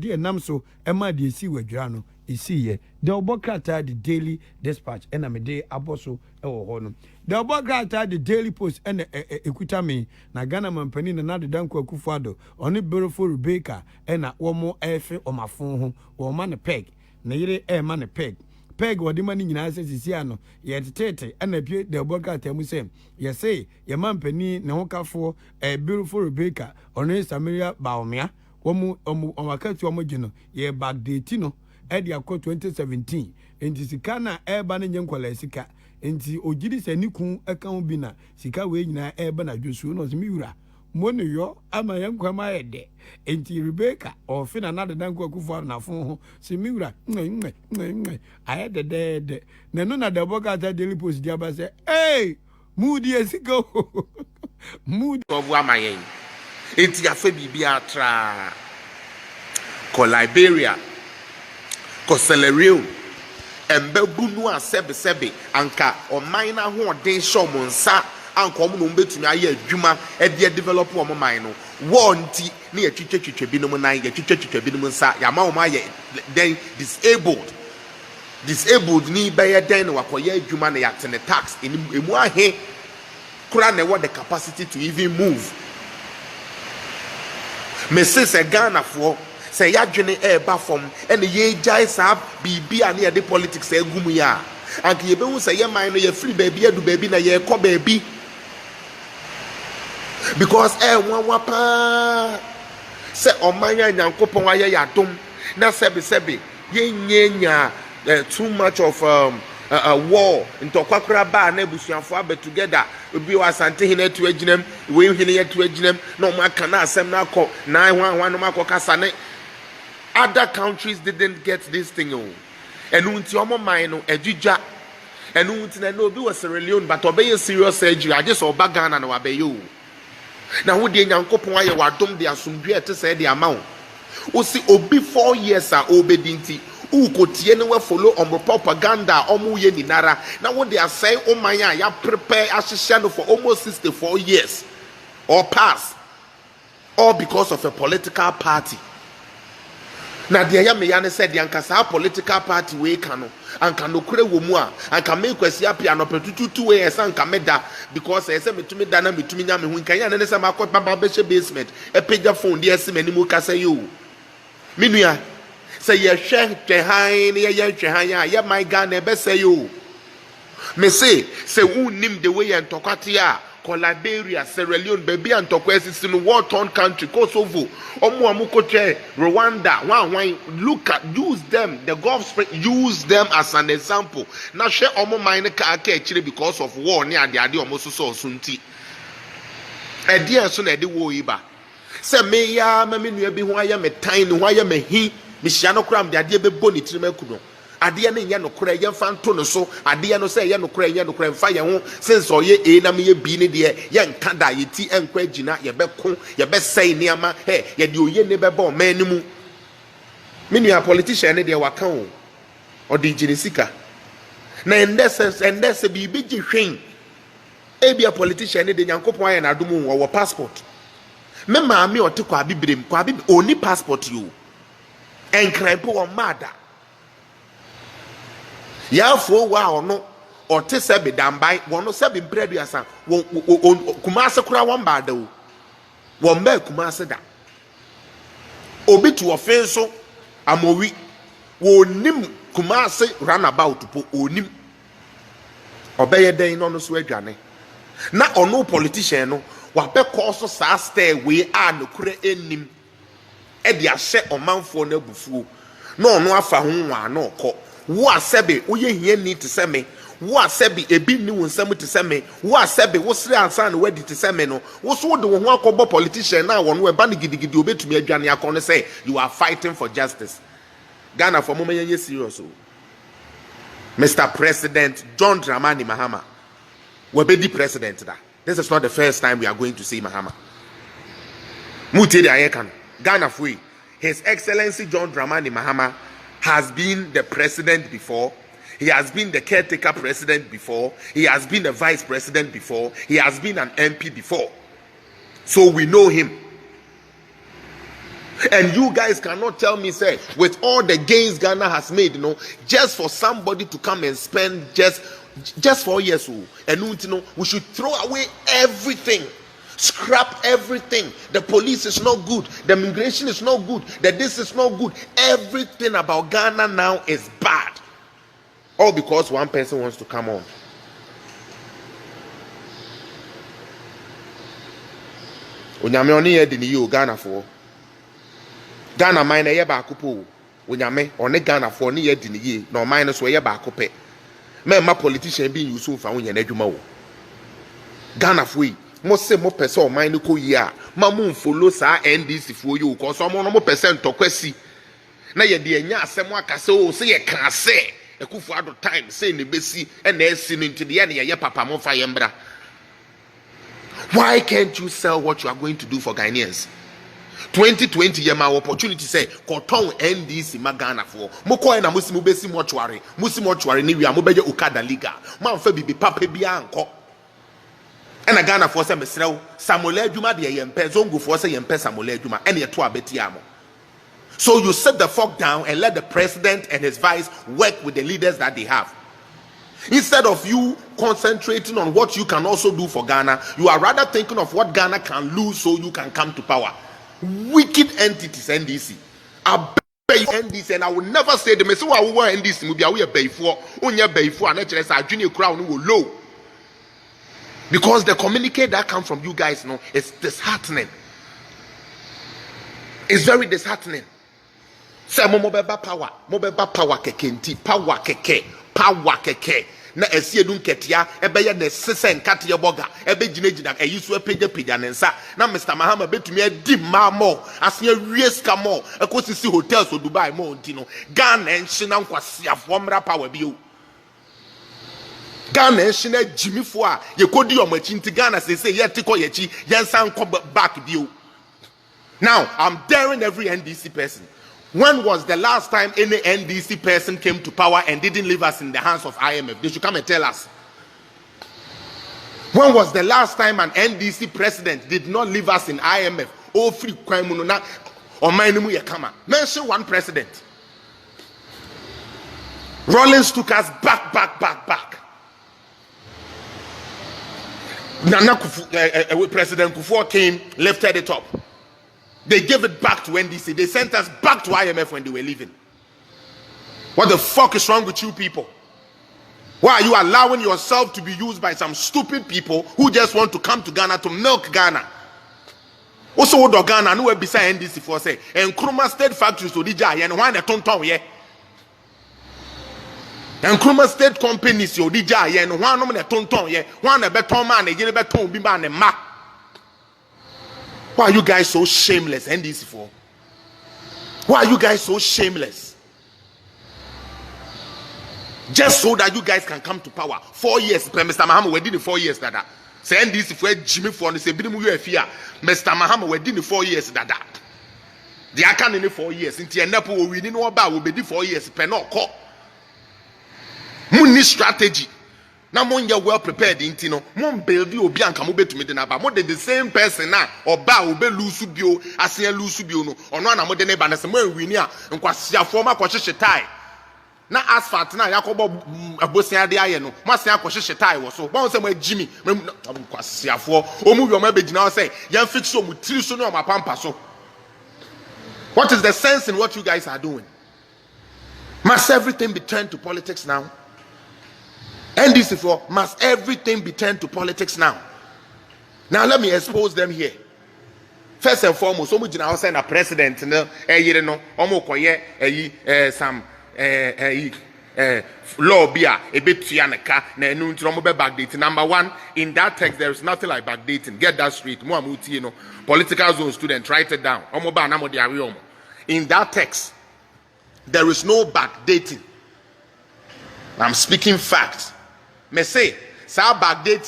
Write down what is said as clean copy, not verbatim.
odi enam so ema de esi wadwira no esi ye de obokrata the Daily Dispatch ena me de aboso ewo ho no de obokrata the Daily Post ena ekuta me na Ghana mampani na Nadu Danko Akufo-Addo oni Beautiful Rebecca ena womo efe omafon ho wo ma ne peg na yire ma ne peg wodi mani nyina se sisi ano ye tetete ana pie de obokrata mu se ye say ye mampani na hokafo Beautiful Rebecca oni Samaria Baomia womu omakati omogino ye backdate no edi akọ 2017 enti sika na eba ne nyenkwala sika enti ogiri sanikun eka ho bi na sika we nyina eba na dwosu no mi wura mo ne yo ama yenkwa ma yede enti Rebecca ofina na de Danko Akufo-Addo na fon ho se mi wura ayede de na no na de Obokrata Daily Post dia ba se mood esika mood obu amayen enti afa bibia tra ko Liberia ko Sierra embebunu asebe anka oman na ho den show monsa anka omo no betumi aye adwuma e de develop omo man no wonti na ye twetwetwe binom nan ye twetwetwe binom nsa ya ma omo aye den disabled ni baye den na wakoye adwuma na yatene tax emu ahe kura na what the capacity to even move me say Ghana for say ya dwene eba fom ene ye jai sa bibia na ye de politics egum ya anke ye behu say ye man no ye free baby adu baby na ye ko baby because nwa pa say omanya nyankopon aye yadom na sebe ye nyenya too much of a war ntokwakwara ba na ebusuafo abe together obi wa asante hene to aginem we hene ye to aginem no maka na asem na akọ na hwan no maka kasa ne other countries didn't get this thing enu nti omo man no adwudwa enu nti na no obi was Sierra Leone but obey serious surgery age so oba Ghana na wabeyo na wo de nyankopon aye wadom de asomdwe ete se de ama wo si obi 4 years a obedinti ukotie ne we follow on propaganda omo ye ninara na wo de asai omanya ya prepare ahihia no for almost 64 years or past all because of a political party. Na de ya me ya ne said yanka sa political party we ka no anka no kure wo mu a anka me kwasi apia no petututu we esa anka meda because ese metumi da na metumi nya me hu nkan ya ne se makọ baba be basement e pagya phone de ese manimu ka say yo minua say ye hwe twehan ne ye twehan ya ye my Ghana be say yo me say unnim the way entokwate a Liberia, Sierra Leone, baby and Tokwesi in war-torn country, Kosovo, Omuamukotwe, Rwanda, look at, use them, the Gulf spread, use them as an example. Now share Omo mine actually because of war near the idea almost so sunti. A dear son at the war iba. Say me ya, mammy, you be why I'm a tiny, why I'm a he, Michiano cram, the idea be bonnet to me kudo. Adia ne ya no kra ye fanto no so adia no say ye no kra mfa ye ho sense oye na me ye bi ne de ye nka da ye ti enkwa gina ye be ko ye be sei niama ye de oye ne be ba o man ni mu menu a politician ne de waka o de gine sika na endese bi bi gi hwen e bi a politician ne de nyankopon aye na adom wo passport me ma me o te kwa bibrem kwa bib oni passport yo enkran po o mada ya fo wa ono o te se be dambai wono se be mpredu asa kumase kura won ba da o won ba kumase da obi to ofenso amowi wonim kumase runabout po onim obeye den no so adwane na ono politician no wa be course sa stairway a no kura enim e de ahye omanfo na abufuo na ono afa ho nwa na okọ wo asebe wo ye hia ni te se me wo asebe ebi ni wo nsam te se me wo asebe wo sire ansa na wadi te se me no wo so de wo ho akobo politician na wo no e ba ne gidigidi obetumi adwane akọ no say you are fighting for justice. Ghana for moment yenye serious o. Mr. President John Dramani Mahama we be the president da. This is not the first time we are going to see Mahama. Muti de ayekan Ghana free. His Excellency John Dramani Mahama has been the president before. He has been the caretaker president before. He has been a vice president before. He has been an MP before. So we know him. And you guys cannot tell me, say, with all the gains Ghana has made, just for somebody to come and spend just 4 years, and we should throw away everything, scrap everything. The police is not good, the immigration is not good, this is not good. Everything about Ghana now is bad, all because one person wants to come on. Onyame oni ye di ni yo Ghana for Ghana mine ye ba akupo onyame oni Ghana for ni ye di ni ye na mine so ye ba akupe me ma politician bi yusu fa wonya na adwuma wo Ghana for yi mo se mo pese o mine ko yi a ma mo follow sa NDC for you ko so mo no mo pese ntokwasi na ye de anya asem aka se o se ye kan se ekufu ado time say ne besi e na esi no ntide ye na ye papa mo fa ye mbra. Why can't you sell what you are going to do for Ghanaians? 2020 year my opportunity say koton NDC Ghana for moko na musimu besi mortuary ni wi amobeje Okada Liga man fa bibi papa bia anko na Ghana for say mesrew Samuel Adwuma de yempe zongo for say yempe Samuel Adwuma ene ye to abeti amo. So you sit the fuck down and let the president and his vice work with the leaders that they have. Instead of you concentrating on what you can also do for Ghana, you are rather thinking of what Ghana can lose so you can come to power. Wicked entities, NDC. I beg NDC, and I will never say them. So I will NDC. Maybe I will pay for. Only pay for. And actually, our junior crown will low. Because the communique that comes from you guys, is disheartening. It's very disheartening. Say mobile power keke power keke. Na esi edun ketia ebe ye na sesen kate ye boga ebe ginegina eyiso epegya nensa na Mr. Mahama betumi adi mamo ase awie ska mo ekosisi hotels o Dubai mo ntino Ghana enhye na nkwasiafo mra power bio Ghana enhye na jimifo a ye kodi omachi nti Ghana say ye tiko ye chi yensan ko back bio. Now I'm daring every NDC person. When was the last time any NDC person came to power and didn't leave us in the hands of IMF? They should come and tell us. When was the last time an NDC president did not leave us in IMF? Oh, free kwaimununa or mainimu yakama. Mention one president. Rawlings took us back. President Kufuor came, lifted it up. They gave it back to NDC. They sent us back to IMF when they were leaving. What the fuck is wrong with you people? Why are you allowing yourself to be used by some stupid people who just want to come to Ghana to milk Ghana? Also, what Ghana no beside NDC for say and Nkrumah State Factories to DJ and why the tonton ye? And Nkrumah State Companies yo DJ and why no the tonton ye? Why the beton man e beton bi man ma? Why are you guys so shameless, NDC for? Why are you guys so shameless? Just so that you guys can come to power. 4 years, Mr. Mahama, we did 4 years, dada. Say NDC for Jimmy for say bidimu UFIA. Mr. Mahama, we did 4 years, dada. The akan in 4 years. Inti enepo we didn't know about we be 4 years. Penoko. Muni strategy. Now, when you're well prepared, intino, mon build you bianca mube to me the naba. More than the same person now, or bow be lusubio, as a lusubio, or no, I'm the neighbor, and some way we near, and quasia former quashe tie. Now, asphalt now, Yacobo a bosia de iron, must have quashe tie was so. Bounce away, Jimmy, quasia for, or move your message now say, young fix so with 3 soon on my pampa. So, what is the sense in what you guys are doing? Must everything be turned to politics now? NDC for must everything be turned to politics now? Now let me expose them here. First and foremost, so much now send a president no some law bia a bit tuanaka na enu ntromo be backdating. Number one, in that text there is nothing like backdating. Get that straight. Mo amuti political zone student, write it down. In that text there is no backdating. I'm speaking facts. Me say, sa backdate